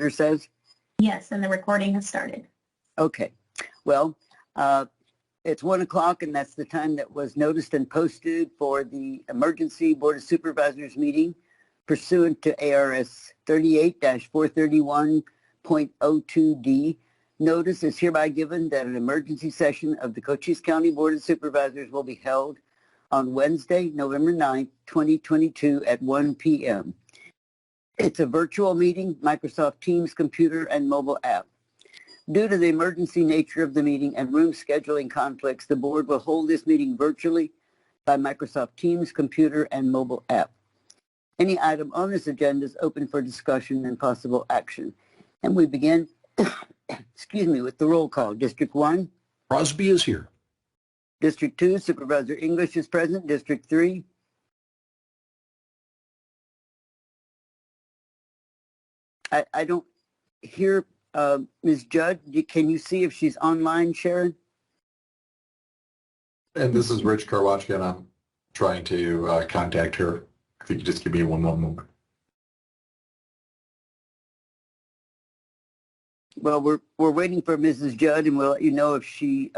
says? Yes, and the recording has started. Okay. Well, it's 1 o'clock, and that's the time that was noticed and posted for the emergency Board of Supervisors meeting pursuant to ARS 38-431.02D. Notice is hereby given that an emergency session of the Cochise County Board of Supervisors will be held on Wednesday, November 9th, 2022 at 1 p.m. It's a virtual meeting, Microsoft Teams computer and mobile app. Due to the emergency nature of the meeting and room scheduling conflicts, the board will hold this meeting virtually by Microsoft Teams computer and mobile app. Any item on this agenda is open for discussion and possible action. And we begin, excuse me, with the roll call. District 1. Crosby is here. District 2, Supervisor English is present. District 3. I don't hear Ms. Judd. Can you see if she's online, Sharon? And this is Rich Karwachka, and I'm trying to contact her. If you could just give me one moment. Well, we're waiting for Mrs. Judd, and we'll let you know if she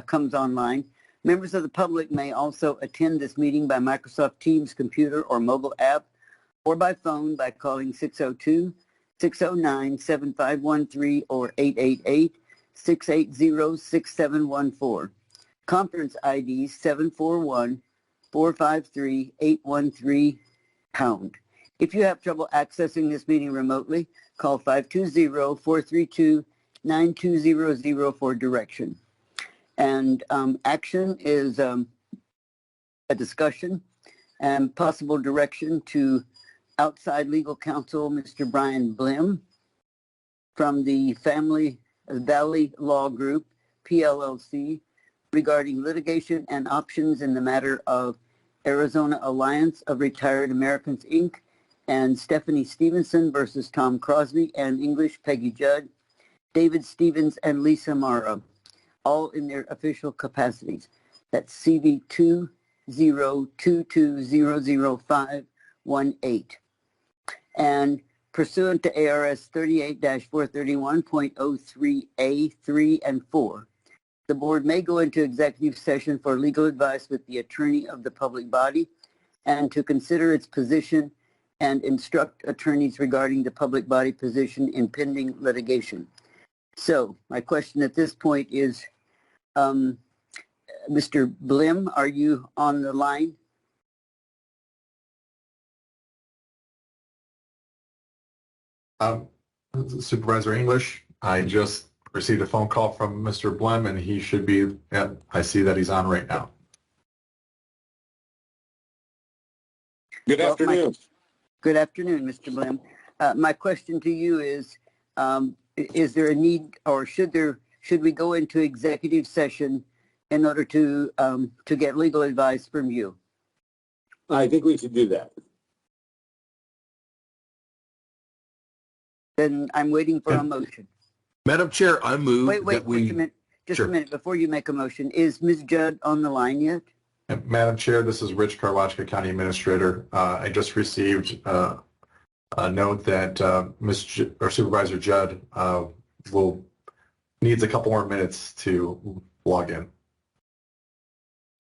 comes online. Members of the public may also attend this meeting by Microsoft Teams computer or mobile app, or by phone by calling 602-609-7513 or 888-680-6714. Conference ID 741-453-813 #. If you have trouble accessing this meeting remotely, call 520-432-9200 for direction. And action is a discussion and possible direction to outside legal counsel, Mr. Brian Blim, from the Family Valley Law Group, PLLC, regarding litigation and options in the matter of Arizona Alliance of Retired Americans, Inc., and Stephanie Stevenson versus Tom Crosby and English Peggy Judd, David Stevens, and Lisa Mara, all in their official capacities. That's CV 202200518. And pursuant to ARS 38-431.03A3 and 4, the board may go into executive session for legal advice with the attorney of the public body and to consider its position and instruct attorneys regarding the public body position in pending litigation. So my question at this point is, Mr. Blim, are you on the line? Supervisor English, I just received a phone call from Mr. Blim, and he should be, I see that he's on right now. Good afternoon. Good afternoon, Mr. Blim. My question to you is there a need, or should we go into executive session in order to get legal advice from you? I think we should do that. Then I'm waiting for a motion. Madam Chair, I move wait, that we... Just a minute. Sure. A minute before you make a motion. Is Ms. Judd on the line yet? Madam Chair, this is Rich Karwachka, County Administrator. I just received a note that Supervisor Judd needs a couple more minutes to log in.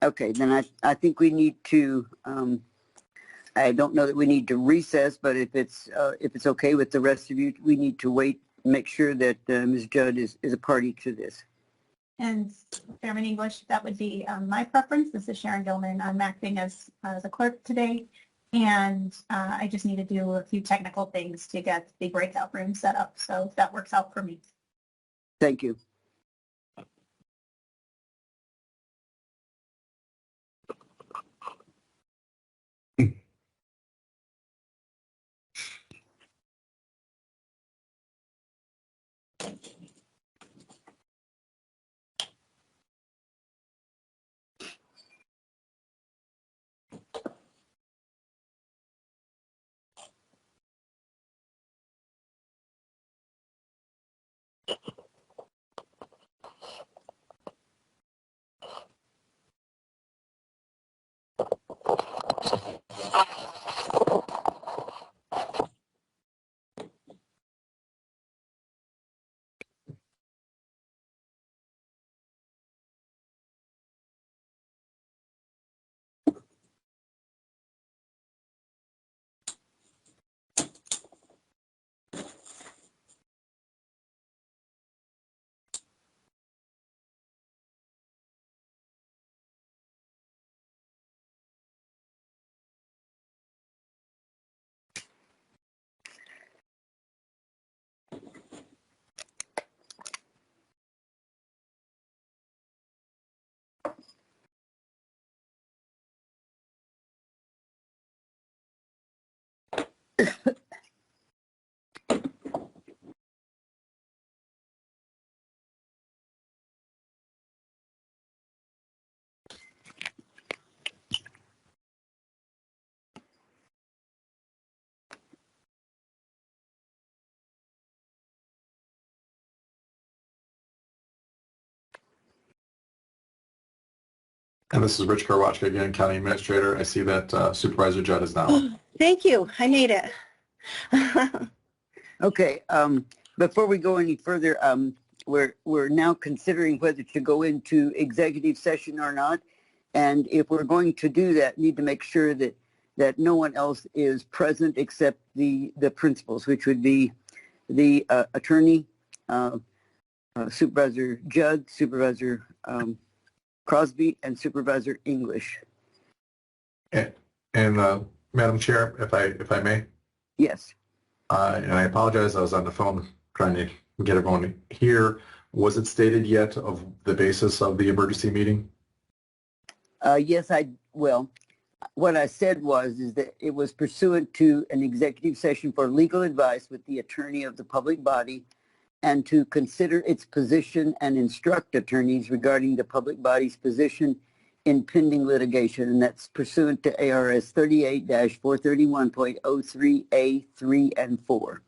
Okay, then I think we need to. I don't know that we need to recess, but if it's okay with the rest of you, we need to wait and make sure that Ms. Judd is a party to this. And Chairman English, that would be my preference. This is Sharon Gilman. I'm acting as a clerk today, and I just need to do a few technical things to get the breakout room set up. So that works out for me. Thank you. And this is Rich Karwachka again, County Administrator. I see that Supervisor Judd is now on. Thank you. I made it. Okay, before we go any further, we're now considering whether to go into executive session or not. And if we're going to do that, need to make sure that no one else is present except the principals, which would be the attorney, Supervisor Judd, Supervisor Crosby, and Supervisor English. And Madam Chair, if I may, Yes. and I apologize, I was on the phone trying to get everyone here. Was it stated yet of the basis of the emergency meeting? Yes, well, what I said is that it was pursuant to an executive session for legal advice with the attorney of the public body and to consider its position and instruct attorneys regarding the public body's position in pending litigation, and that's pursuant to ARS 38-431.03A3 and 4.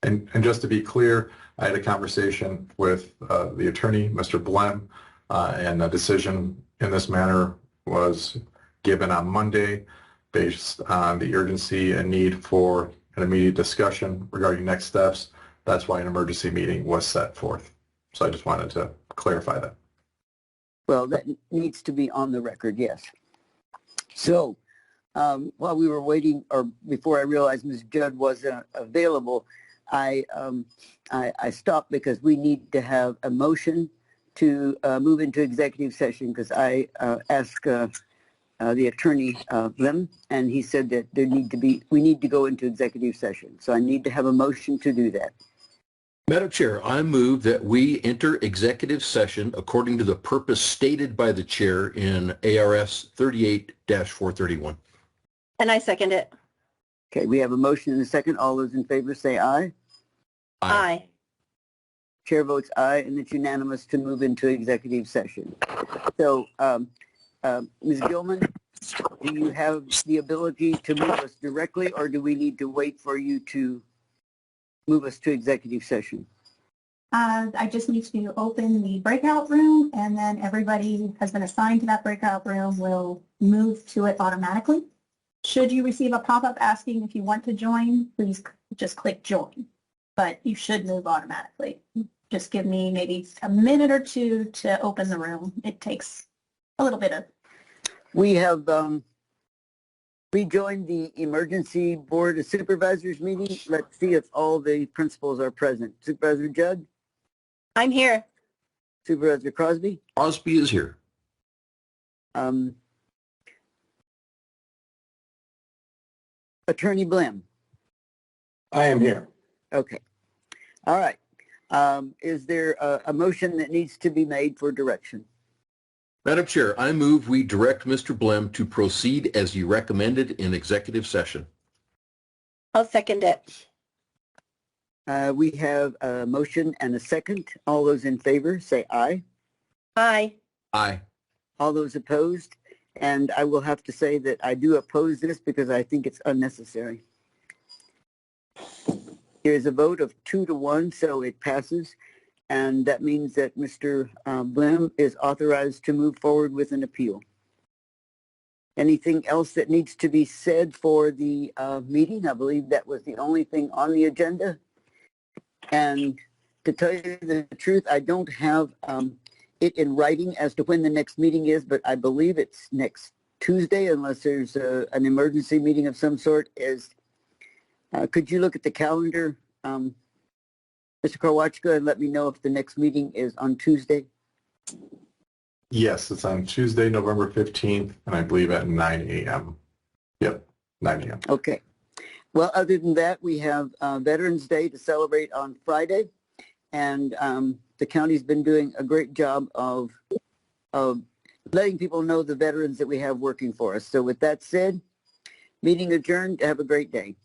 And just to be clear, I had a conversation with the attorney, Mr. Blem, and a decision in this manner was given on Monday based on the urgency and need for an immediate discussion regarding next steps. That's why an emergency meeting was set forth. So I just wanted to clarify that. Well, that needs to be on the record, yes. So while we were waiting, or before I realized Ms. Judd wasn't available, I stopped because we need to have a motion to move into executive session because I asked the attorney Lim, and he said that we need to go into executive session. So I need to have a motion to do that. Madam Chair, I move that we enter executive session according to the purpose stated by the chair in ARS 38-431. And I second it. Okay, we have a motion and a second. All those in favor say aye. Aye. Chair votes aye, and it's unanimous to move into executive session. So, Ms. Gilman, do you have the ability to move us directly, or do we need to wait for you to move us to executive session? I just need to open the breakout room, and then everybody who has been assigned to that breakout room will move to it automatically. Should you receive a pop-up asking if you want to join, please just click join. But you should move automatically. Just give me maybe a minute or two to open the room. It takes a little bit of... We have rejoined the Emergency Board of Supervisors meeting. Let's see if all the principals are present. Supervisor Judd? I'm here. Supervisor Crosby? Crosby is here. Attorney Blim? I am here. Okay. All right. Is there a motion that needs to be made for direction? Madam Chair, I move we direct Mr. Blem to proceed as he recommended in executive session. I'll second it. We have a motion and a second. All those in favor say aye. Aye. Aye. All those opposed? And I will have to say that I do oppose this because I think it's unnecessary. There's a vote of 2-1, so it passes. And that means that Mr. Blim is authorized to move forward with an appeal. Anything else that needs to be said for the meeting? I believe that was the only thing on the agenda. And to tell you the truth, I don't have it in writing as to when the next meeting is, but I believe it's next Tuesday unless there's an emergency meeting of some sort. Could you look at the calendar, Mr. Karwachka, and let me know if the next meeting is on Tuesday? Yes, it's on Tuesday, November 15th, and I believe at 9 a.m. Yep, 9 a.m. Okay. Well, other than that, we have Veterans Day to celebrate on Friday, and the county's been doing a great job of letting people know the veterans that we have working for us. So with that said, meeting adjourned. Have a great day.